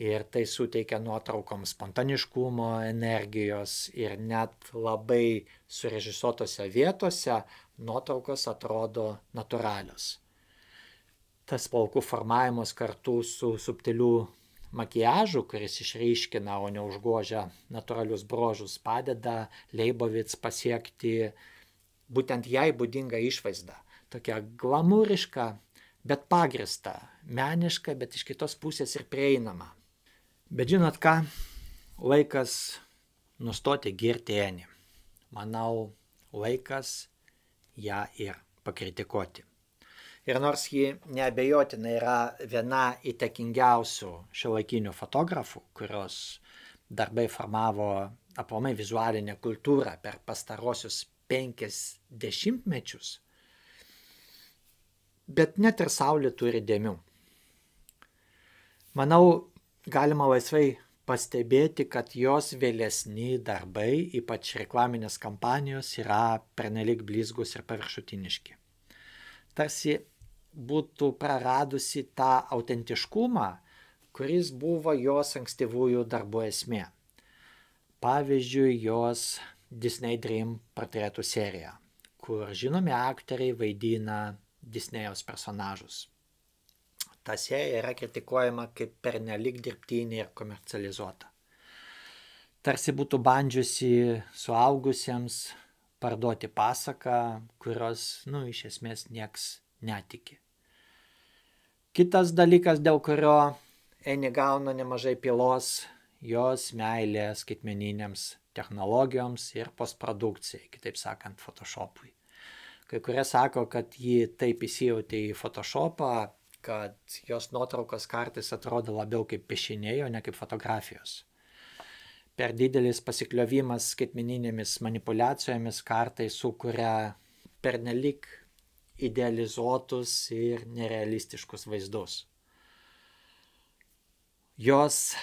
Ir tai suteikia nuotraukoms spontaniškumo, energijos, ir net labai surežisuotose vietose nuotraukos atrodo natūralios. Tas plaukų formavimas kartu su subtiliu makiažu, kuris išryškina, o ne užgožia natūralius bruožus, padeda Leibovitz pasiekti būtent jai būdingą išvaizdą. Tokia glamūriška, bet pagrįsta, meniška, bet iš kitos pusės ir prieinama. Bet žinot ką, laikas nustoti girti Annie. Manau, laikas ją ir pakritikuoti. Ir nors ji neabejotinai yra viena įtakingiausių šiuolaikinių fotografų, kurios darbai formavo aplamai vizualinę kultūrą per pastarosius 50 mečius, bet net ir Saulė turi dėmių. Manau, galima laisvai pastebėti, kad jos vėlesni darbai, ypač reklaminės kampanijos, yra pernelyg blizgus ir paviršutiniški. Tarsi būtų praradusi tą autentiškumą, kuris buvo jos ankstyvųjų darbų esmė. Pavyzdžiui, jos Disney Dream portretų serija, kur žinomi aktoriai vaidina Disnejaus personažus. Ta serija yra kritikuojama kaip pernelyg dirbtinė ir komercializuota. Tarsi būtų bandžiusi suaugusiems parduoti pasaką, kurios, iš esmės nieks netiki. Kitas dalykas, dėl kurio Annie gauna nemažai pylos, jos meilė skaitmeninėms technologijoms ir postprodukcijai, kitaip sakant, Photoshopui. Kai kurie sako, kad ji taip įsijautė į Photoshopą, kad jos nuotraukos kartais atrodo labiau kaip piešiniai, o ne kaip fotografijos. Per didelis pasikliovimas skaitmeninėmis manipuliacijomis kartais sukuria pernelyg idealizuotus ir nerealistiškus vaizdus. Jos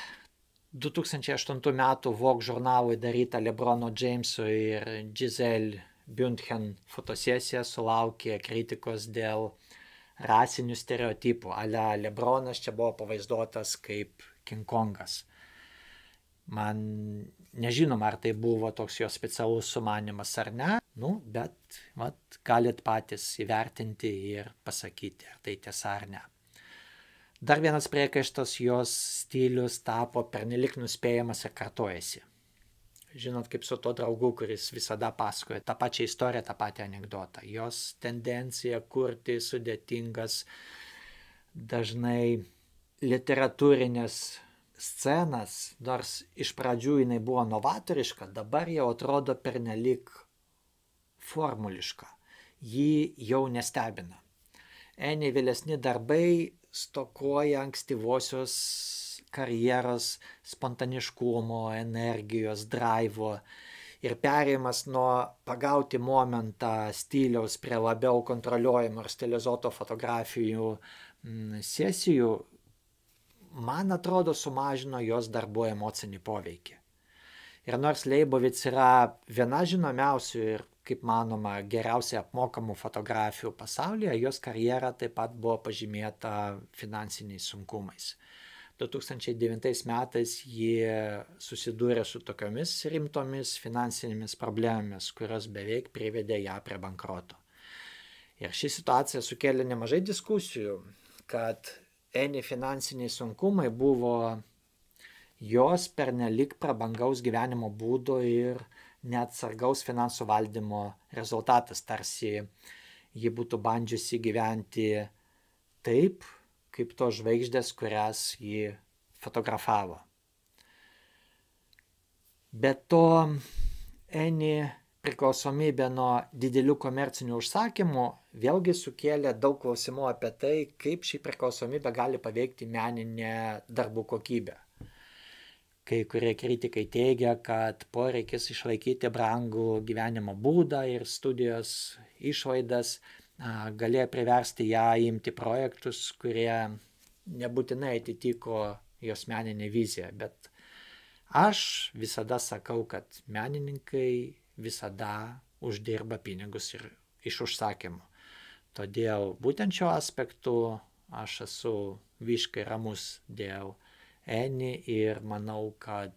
2008 metų Vogue žurnalui daryta LeBrono Jameso ir Giselle Bündchen fotosesija sulaukė kritikos dėl rasinių stereotipų. LeBronas čia buvo pavaizduotas kaip King Kongas. Man nežinoma, ar tai buvo toks jo specialus sumanymas ar ne, bet galit patys įvertinti ir pasakyti, ar tai tiesa ar ne. Dar vienas priekaištas, jos stilius tapo pernelyg nuspėjamas ir kartojasi. Žinot, kaip su to draugu, kuris visada pasakoja tą pačią istoriją, tą patį anekdotą. Jos tendencija kurti sudėtingas, dažnai literatūrinės scenas, nors iš pradžių jinai buvo novatoriška, dabar jau atrodo pernelyg formuliška. Ji jau nestebina. Annie vėlesni darbai stokoja ankstyvosios karjeros spontaniškumo, energijos, draivo, ir perėjimas nuo pagauti momentą stiliaus prie labiau kontroliuojamo ir stilizuoto fotografijų sesijų, man atrodo, sumažino jos darbų emocinį poveikį. Ir nors Leibovitz yra viena žinomiausių ir, kaip manoma, geriausiai apmokamų fotografijų pasaulyje, jos karjera taip pat buvo pažymėta finansiniais sunkumais. 2009 metais ji susidūrė su tokiomis rimtomis finansinėmis problemomis, kurios beveik privedė ją prie bankroto. Ir ši situacija sukėlė nemažai diskusijų, kad Annie finansiniai sunkumai buvo jos pernelyg prabangaus gyvenimo būdo ir neatsargaus finansų valdymo rezultatas, tarsi ji būtų bandžiusi gyventi taip, kaip tos žvaigždės, kurias ji fotografavo. Bet to Eni priklausomybė nuo didelių komercinių užsakymų vėlgi sukėlė daug klausimų apie tai, kaip ši priklausomybė gali paveikti meninę darbų kokybę. Kai kurie kritikai teigia, kad poreikis išlaikyti brangų gyvenimo būdą ir studijos išlaidas galėjo priversti ją imti projektus, kurie nebūtinai atitiko jos meninę viziją. Bet aš visada sakau, kad menininkai visada uždirba pinigus ir iš užsakymų. Todėl būtent šiuo aspektu aš esu visiškai ramus dėl Eni ir manau, kad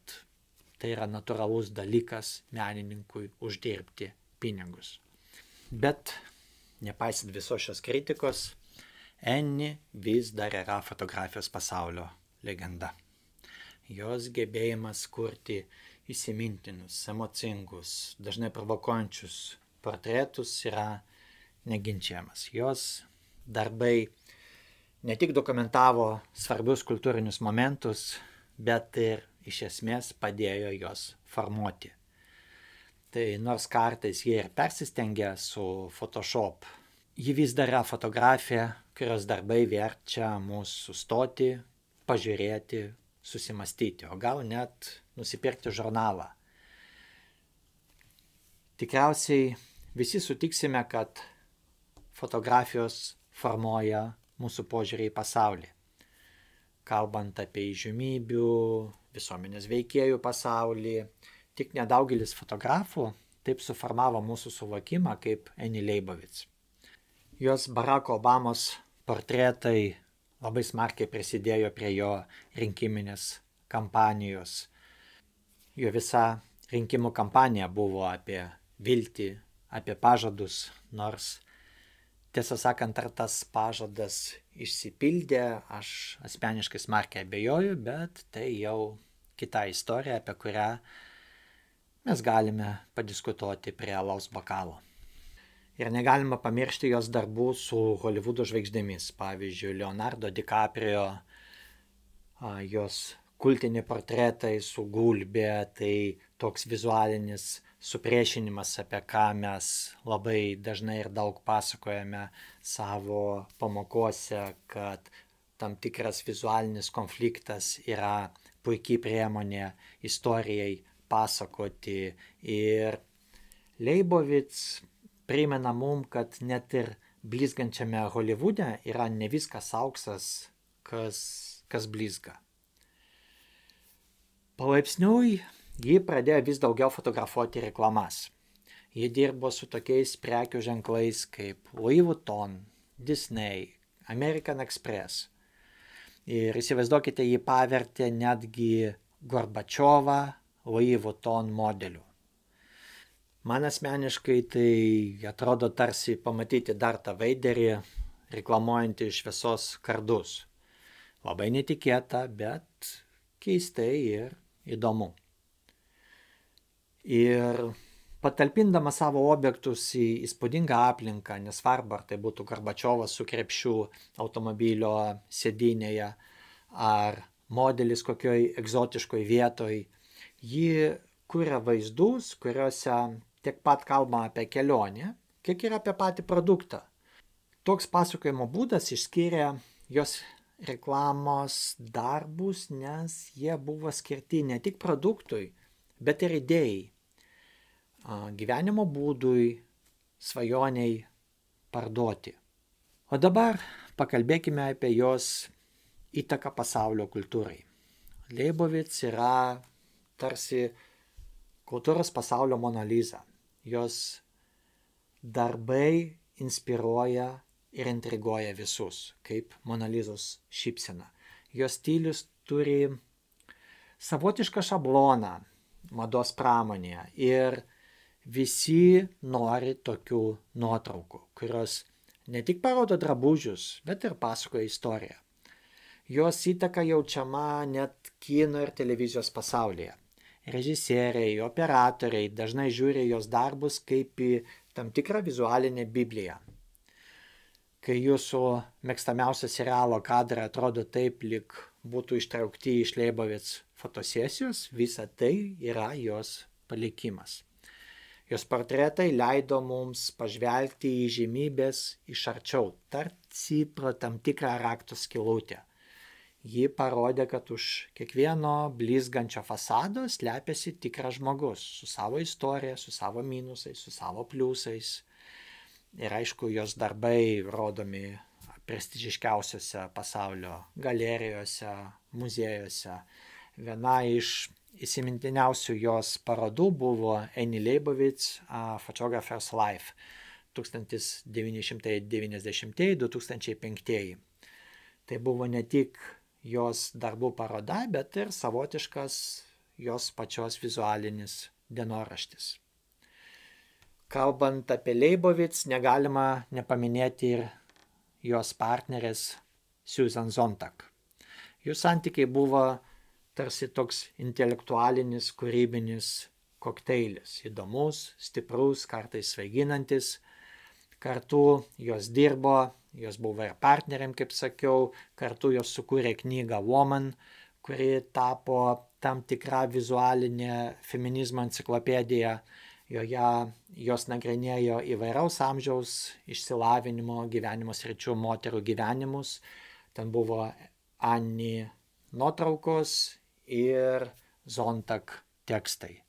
tai yra natūralus dalykas menininkui uždirbti pinigus. Bet nepaisant visos šios kritikos, Eni vis dar yra fotografijos pasaulio legenda. Jos gebėjimas kurti įsimintinus, emocingus, dažnai provokuojančius portretus yra neginčiamas. Jos darbai ne tik dokumentavo svarbius kultūrinius momentus, bet ir iš esmės padėjo juos formuoti. Tai nors kartais jie ir persistengia su Photoshop, ji vis dar yra fotografija, kurios darbai verčia mus sustoti, pažiūrėti, susimastyti, o gal net nusipirkti žurnalą. Tikriausiai visi sutiksime, kad fotografijos formuoja mūsų požiūrį į pasaulį. Kalbant apie įžymybių, visuomenės veikėjų pasaulį, tik nedaugelis fotografų taip suformavo mūsų suvokimą kaip Eni Leibovitz. Jos Baracko Obamos portretai labai smarkiai prisidėjo prie jo rinkiminės kampanijos. Jo visa rinkimų kampanija buvo apie viltį, apie pažadus, nors tiesą sakant, ar tas pažadas išsipildė, aš asmeniškai smarkiai abejoju, bet tai jau kita istorija, apie kurią mes galime padiskutuoti prie alaus bokalo. Ir negalima pamiršti jos darbų su Holivudo žvaigždėmis, pavyzdžiui, Leonardo DiCaprio, jos kultiniai portretai su gulbė, tai toks vizualinis supriešinimas, apie ką mes labai dažnai ir daug pasakojame savo pamokose, kad tam tikras vizualinis konfliktas yra puikiai priemonė istorijai pasakoti. Ir Leibovitz primena mum, kad net ir blizgančiame Holivude yra ne viskas auksas, kas blizga. Palaipsniui ji pradėjo vis daugiau fotografuoti reklamas. Ji dirbo su tokiais prekių ženklais kaip Louis Vuitton, Disney, American Express. Ir įsivaizduokite, ji pavertė netgi Gorbačiovą Louis Vuitton modeliu. Man asmeniškai tai atrodo tarsi pamatyti dar tą veiderį, reklamuojantį šviesos kardus. Labai netikėta, bet keistai ir įdomu. Ir patalpindama savo objektus į įspūdingą aplinką, nesvarbu, ar tai būtų Gorbačiovas su krepšiu automobilio sėdynėje, ar modelis kokioj egzotiškoj vietoj, ji kuria vaizdus, kuriuose tiek pat kalbama apie kelionę, kiek ir apie patį produktą. Toks pasakojimo būdas išskyrė jos reklamos darbus, nes jie buvo skirti ne tik produktui, bet ir idėjai, gyvenimo būdui, svajoniai parduoti. O dabar pakalbėkime apie jos įtaką pasaulio kultūrai. Leibovitz yra tarsi kultūros pasaulio Mona Lisa. Jos darbai inspiruoja ir intriguoja visus, kaip Mona Lizos šypsena. Jos stilius turi savotišką šabloną mados pramonėje ir visi nori tokių nuotraukų, kurios ne tik parodo drabužius, bet ir pasakoja istoriją. Jos įtaka jaučiama net kino ir televizijos pasaulyje. Režisieriai, operatoriai dažnai žiūri jos darbus kaip į tam tikrą vizualinę Bibliją. Kai jūsų mėgstamiausio serialo kadrai atrodo taip, lyg būtų ištraukti iš Leibovitz fotosesijos, visa tai yra jos palikimas. Jos portretai leido mums pažvelgti į įžymybės iš arčiau, tarsi pro tam tikrą rakto skylutę. Ji parodė, kad už kiekvieno blizgančio fasado slepiasi tikras žmogus su savo istorija, su savo minusais, su savo pliusais. Ir aišku, jos darbai rodomi prestižiškiausiose pasaulio galerijose, muziejuose. Viena iš įsimintiniausių jos parodų buvo Annie Leibovitz Photographer's Life 1990-2005. Tai buvo ne tik jos darbų paroda, bet ir savotiškas jos pačios vizualinis dienoraštis. Kalbant apie Leibovitz, negalima nepaminėti ir jos partnerės Susan Sontag. Jų santykiai buvo tarsi toks intelektualinis, kūrybinis kokteilis. Įdomus, stiprus, kartais svaiginantis. Kartu jos dirbo, jos buvo ir partneriam, kaip sakiau. Kartu jos sukūrė knygą Woman, kuri tapo tam tikra vizualinė feminizmo enciklopedija. Joje jos nagrinėjo įvairaus amžiaus išsilavinimo gyvenimo sričių moterų gyvenimus. Ten buvo Annie nuotraukos ir Sontag tekstai.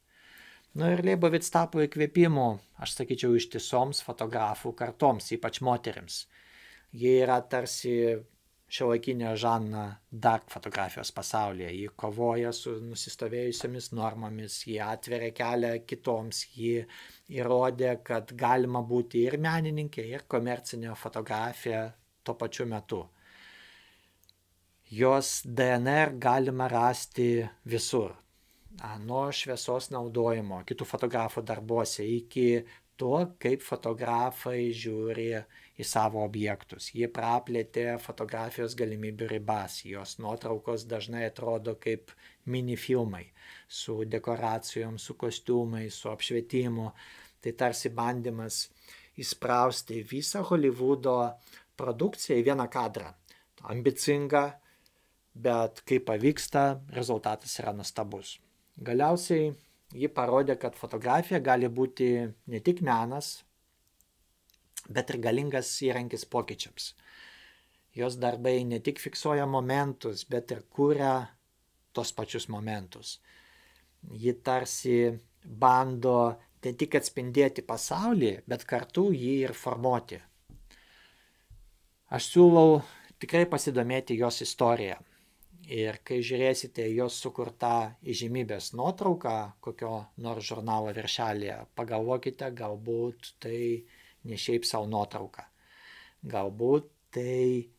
Ir Leibovitz tapo įkvėpimu, aš sakyčiau, ištisoms fotografų kartoms, ypač moterims. Ji yra tarsi šiuolaikinė Žana Dark fotografijos pasaulyje. Ji kovoja su nusistovėjusiomis normomis, ji atveria kelią kitoms, ji įrodė, kad galima būti ir menininkė, ir komercinė fotografija tuo pačiu metu. Jos DNR galima rasti visur. Nuo šviesos naudojimo kitų fotografų darbuose iki to, kaip fotografai žiūri į savo objektus. Jie praplėtė fotografijos galimybių ribas. Jos nuotraukos dažnai atrodo kaip mini filmai su dekoracijom, su kostiumais, su apšvietimu. Tai tarsi bandymas įsprausti visą Holivudo produkciją į vieną kadrą. Ambicinga, bet kai pavyksta, rezultatas yra nuostabus. Galiausiai ji parodė, kad fotografija gali būti ne tik menas, bet ir galingas įrankis pokyčiams. Jos darbai ne tik fiksuoja momentus, bet ir kuria tos pačius momentus. Ji tarsi bando ne tik atspindėti pasaulį, bet kartu jį ir formuoti. Aš siūlau tikrai pasidomėti jos istoriją. Ir kai žiūrėsite jos sukurtą įžymybės nuotrauką kokio nors žurnalo viršelėje, pagalvokite, galbūt tai ne šiaip savo nuotrauka. Galbūt tai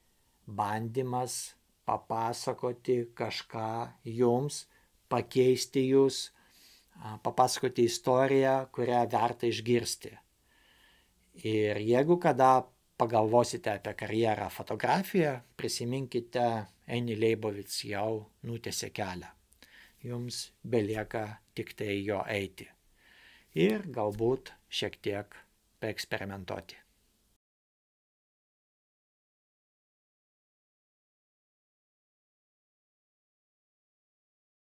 bandymas papasakoti kažką jums, pakeisti jūs, papasakoti istoriją, kurią verta išgirsti. Ir jeigu kada pagalvosite apie karjerą fotografiją, prisiminkite, Annie Leibovitz jau nutiesė kelią. Jums belieka tik tai jo eiti. Ir galbūt šiek tiek paeksperimentuoti.